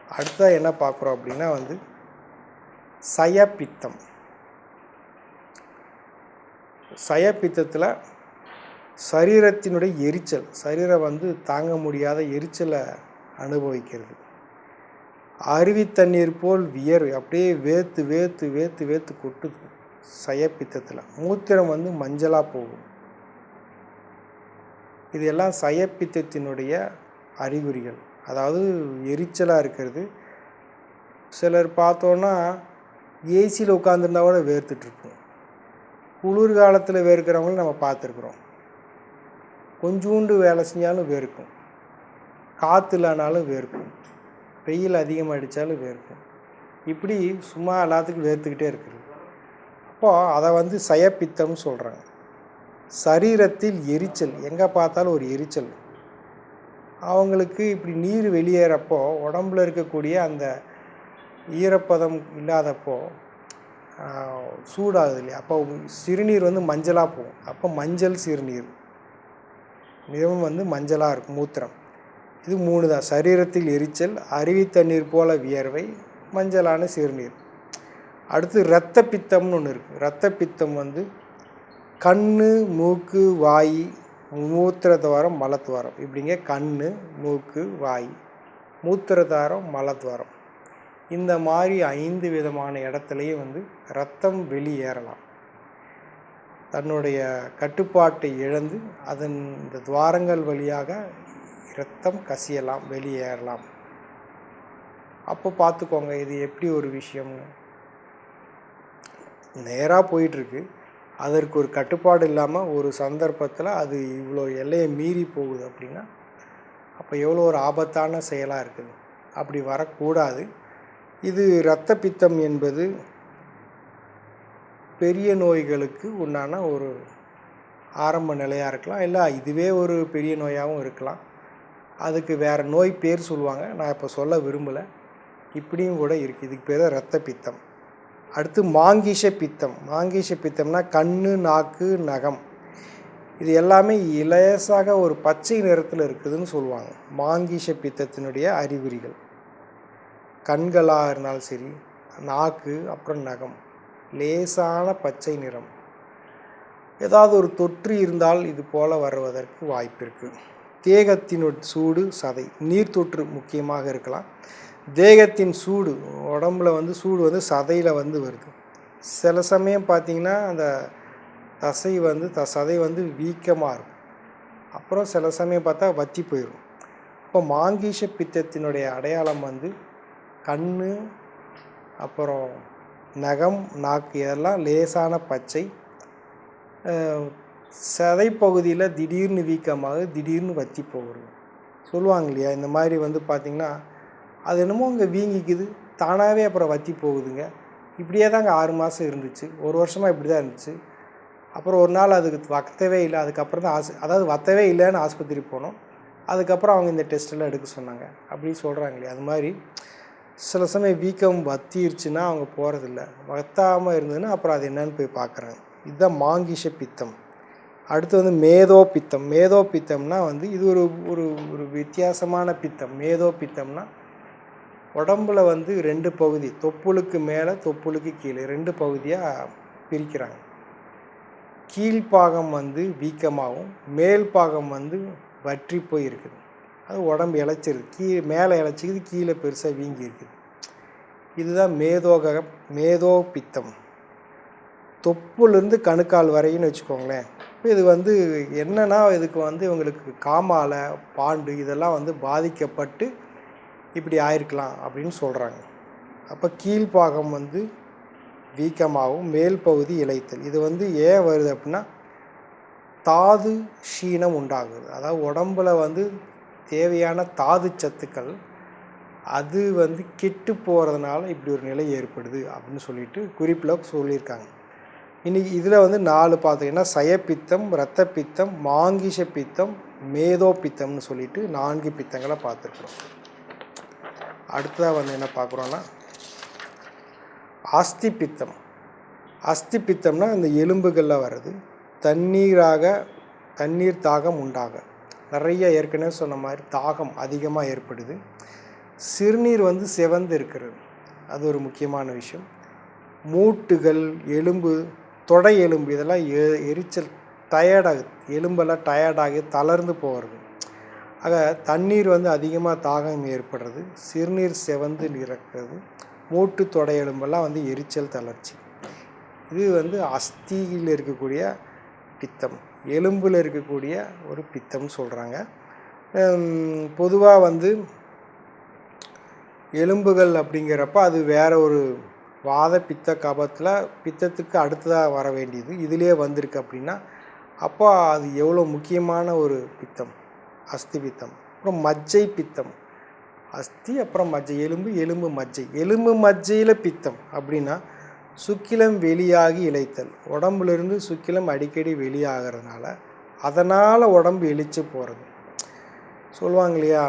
அடுத்ததாக என்ன பார்க்குறோம் அப்படின்னா சயப்பித்தம். சயப்பித்தத்தில் சரீரத்தினுடைய எரிச்சல், சரீரம் தாங்க முடியாத எரிச்சலை அனுபவிக்கிறது. அருவி தண்ணீர் போல் வியர்வை, அப்படியே வேர்த்து வேர்த்து வேர்த்து வேர்த்து கொட்டுது. சயப்பித்தத்தில் மூத்திரம் மஞ்சளாக போகும். இது எல்லாம் சயப்பித்தத்தினுடைய அறிகுறிகள். அதாவது எரிச்சலாக இருக்கிறது. சிலர் பார்த்தோன்னா ஏசியில் உட்காந்துருந்தா கூட வேர்த்துட்ருப்போம். குளிர்காலத்தில் வேர்க்கிறவங்களும் நம்ம பார்த்துருக்குறோம். கொஞ்சோண்டு வேலை செஞ்சாலும் வேர்க்கும், காற்று இல்லைனாலும் வேர்க்கும், வெயில் அதிகமாக அடித்தாலும் வேர்க்கும். இப்படி சும்மா எல்லாத்துக்கும் வேர்த்துக்கிட்டே இருக்குது. அப்போது அதை சயப்பித்தம்னு சொல்கிறாங்க. சரீரத்தில் எரிச்சல், எங்கே பார்த்தாலும் ஒரு எரிச்சல். அவங்களுக்கு இப்படி நீர் வெளியேறப்போ உடம்பில் இருக்கக்கூடிய அந்த ஈரப்பதம் இல்லாதப்போ சூடாகுது இல்லையா, அப்போ சிறுநீர் மஞ்சளாக போகும். அப்போ மஞ்சள் சிறுநீர், நிறமும் மஞ்சளாக இருக்கும் மூத்திரம். இது 3 தான். சரீரத்தில் எரிச்சல், அருவி தண்ணீர் போல வியர்வை, மஞ்சளான சிறுநீர். அடுத்து இரத்த பித்தம்னு ஒன்று இருக்குது. இரத்த பித்தம் கண், மூக்கு, வாய், மூத்திரத்வாரம், மலத்வாரம். இப்படிங்க கண், மூக்கு, வாய், மூத்திரத்வாரம், மலத்வாரம். இந்த மாதிரி 5 விதமான இடத்துலையும் இரத்தம் வெளியேறலாம். தன்னுடைய கட்டுப்பாட்டை இழந்து அதன் இந்த துவாரங்கள் வழியாக இரத்தம் கசியலாம், வெளியேறலாம். அப்போ பார்த்துக்கோங்க இது எப்படி ஒரு விஷயம்னு. நேராக போயிட்டுருக்கு, அதற்கு ஒரு கட்டுப்பாடு இல்லாமல் ஒரு சந்தர்ப்பத்தில் அது இவ்வளோ எல்லையை மீறி போகுது அப்படின்னா அப்போ எவ்வளோ ஒரு ஆபத்தான செயலாக இருக்குது. அப்படி வரக்கூடாது. இது இரத்த பித்தம் என்பது பெரிய நோய்களுக்கு உண்டான ஒரு ஆரம்ப நிலையாக இருக்கலாம், இல்லை இதுவே ஒரு பெரிய நோயாகவும் இருக்கலாம். அதுக்கு வேறு நோய் பேர் சொல்லுவாங்க, நான் இப்போ சொல்ல விரும்பலை. இப்படியும் கூட இருக்குது. இதுக்கு பேர் தான் இரத்த பித்தம். அடுத்து மாங்கீஷ பித்தம். மாங்கீஷ பித்தம்னா கண், நாக்கு, நகம், இது எல்லாமே இலேசாக ஒரு பச்சை நிறத்தில் இருக்குதுன்னு சொல்லுவாங்க. மாங்கீஷ பித்தத்தினுடைய அறிகுறிகள் கண்களாக இருந்தாலும் சரி, நாக்கு, அப்புறம் நகம் லேசான பச்சை நிறம். ஏதாவது ஒரு தொற்று இருந்தால் இது போல் வருவதற்கு வாய்ப்பு இருக்குது. தேகத்தினுடைய சூடு, சதை, நீர் தொற்று முக்கியமாக இருக்கலாம். தேகத்தின் சூடு, உடம்புல சூடு சதையில் வருது. சில சமயம் பார்த்திங்கன்னா அந்த தசை சதை வீக்கமாக இருக்கும். அப்புறம் சில சமயம் பார்த்தா வத்தி போயிடும். இப்போ மாங்கீஷ பித்தத்தினுடைய அடையாளம் கண், அப்புறம் நகம், நாக்கு, இதெல்லாம் லேசான பச்சை. சதை பகுதியில் திடீர்னு வீக்கமாக, திடீர்னு வத்தி போகிறது சொல்லுவாங்க இல்லையா. இந்த மாதிரி பார்த்திங்கன்னா அது என்னமோ அங்கே வீங்கிக்குது, தானாகவே அப்புறம் வத்தி போகுதுங்க. இப்படியே தாங்க 6 மாதம் இருந்துச்சு, 1 வருஷமாக இப்படி தான் இருந்துச்சு. அப்புறம் ஒரு நாள் அதுக்கு வத்தவே இல்லை. அதுக்கப்புறம் தான் அதாவது வத்தவே இல்லைன்னு ஆஸ்பத்திரி போனோம். அதுக்கப்புறம் அவங்க இந்த டெஸ்ட்டெல்லாம் எடுக்க சொன்னாங்க அப்படி சொல்கிறாங்க இல்லையா. அது மாதிரி சில சமயம் வீக்கம் வத்திருச்சுன்னா அவங்க போகிறதில்ல, வத்தாமல் இருந்ததுன்னா அப்புறம் அது என்னன்னு போய் பார்க்குறாங்க. இதுதான் மாங்கீஷ பித்தம். அடுத்து மேதோ பித்தம். மேதோ பித்தம்னா இது ஒரு ஒரு ஒரு வித்தியாசமான பித்தம். மேதோ பித்தம்னா உடம்புல 2 பகுதி, தொப்புளுக்கு மேலே, தொப்புளுக்கு கீழே 2 பகுதியாக பிரிக்கிறாங்க. கீழ்ப்பாகம் வீக்கமாகவும், மேல் பாகம் வற்றி போய் இருக்குது. அது உடம்பு இழைச்சிருக்கு, மேலே இழைச்சிக்குது, கீழே பெருசாக வீங்கி இருக்குது. இதுதான் மேதோ பித்தம். தொப்புலேருந்து கணுக்கால் வரைன்னு வச்சுக்கோங்களேன். இப்போ இது என்னென்னா இதுக்கு இவங்களுக்கு காமாலை, பாண்டு இதெல்லாம் பாதிக்கப்பட்டு இப்படி ஆயிருக்கலாம் அப்படின்னு சொல்கிறாங்க. அப்போ கீழ்ப்பாகம் வீக்கமாகவும், மேல் பகுதி இளைத்தல். இது ஏன் வருது அப்படின்னா தாது க்ஷீணம் உண்டாகுது. அதாவது உடம்பில் தேவையான தாது சத்துக்கள் அது கெட்டு போகிறதுனால இப்படி ஒரு நிலை ஏற்படுது அப்படின்னு சொல்லிட்டு குறிப்பில் சொல்லியிருக்காங்க. இன்றைக்கி இதில் 4 பார்த்தீங்கன்னா சயப்பித்தம், இரத்த பித்தம், மாங்கீஷ பித்தம், மேதோ பித்தம்னு சொல்லிட்டு 4 பித்தங்களை பார்த்துருக்குறோம். அடுத்ததாக என்ன பார்க்குறோன்னா அஸ்தி பித்தம். அஸ்தி பித்தம்னா இந்த எலும்புகளில் வர்றது. தண்ணீர் தாகம் உண்டாக, நிறைய ஏற்கனவே சொன்ன மாதிரி தாகம் அதிகமாக ஏற்படுது. சிறுநீர் வந்து சிவந்து இருக்கிறது, அது ஒரு முக்கியமான விஷயம். மூட்டுகள், எலும்பு, தொடை எலும்பு இதெல்லாம் எரிச்சல், டயர்டாகுது, எலும்பெல்லாம் டயர்டாகி தளர்ந்து போகிறது. ஆக தண்ணீர் வந்து அதிகமாக தாகம் ஏற்படுறது, சிறுநீர் சிவந்து இருக்கிறது, மூட்டு தொடை எலும்பெல்லாம் வந்து எரிச்சல் தளர்ச்சி. இது வந்து அஸ்தியில் இருக்கக்கூடிய பித்தம், எலும்பில் இருக்கக்கூடிய ஒரு பித்தம்னு சொல்கிறாங்க. பொதுவாக வந்து எலும்புகள் அப்படிங்கிறப்ப அது வேறு ஒரு வாத பித்த கபத்தில் பித்தத்துக்கு அடுத்ததாக வர வேண்டியது இதிலே வந்திருக்கு அப்படின்னா அப்போ அது எவ்வளோ முக்கியமான ஒரு பித்தம், அஸ்தி பித்தம். அப்புறம் மஜ்ஜை பித்தம், அஸ்தி அப்புறம் மஜ்ஜை, எலும்பு, எலும்பு மஜ்ஜை. எலும்பு மஜ்ஜையில் பித்தம் அப்படின்னா சுக்கிலம் வெளியாகி இளைத்தல், உடம்புலேருந்து சுக்கிலம் அடிக்கடி வெளியாகிறதுனால அதனால் உடம்பு இழிச்சு போகிறது. சொல்லுவாங்க இல்லையா,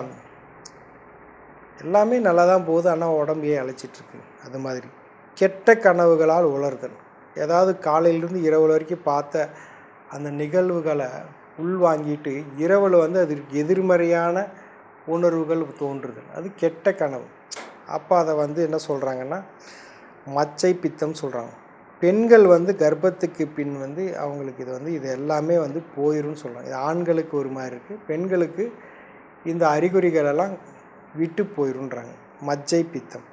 எல்லாமே நல்லா தான் போகுது ஆனால் உடம்பையே அழைச்சிட்ருக்கு. அது மாதிரி கெட்ட கனவுகளால் உலர்தல், ஏதாவது காலையிலேருந்து இரவு வரைக்கும் பார்த்த அந்த நிகழ்வுகளை உள்வாங்கிட்டு இரவில் வந்து அதற்கு எதிர்மறையான உணர்வுகள் தோன்றுதல், அது கெட்ட கனவு. அப்போ அதை வந்து என்ன சொல்கிறாங்கன்னா மச்சை பித்தம் சொல்கிறாங்க. பெண்கள் வந்து கர்ப்பத்துக்கு பின் வந்து அவங்களுக்கு இது எல்லாமே வந்து போயிடும்னு சொல்கிறாங்க. இது ஆண்களுக்கு ஒரு மாதிரி இருக்குது, பெண்களுக்கு இந்த அறிகுறிகளெல்லாம் விட்டு போயிடும்ன்றாங்க, மஜ்ஜை பித்தம்.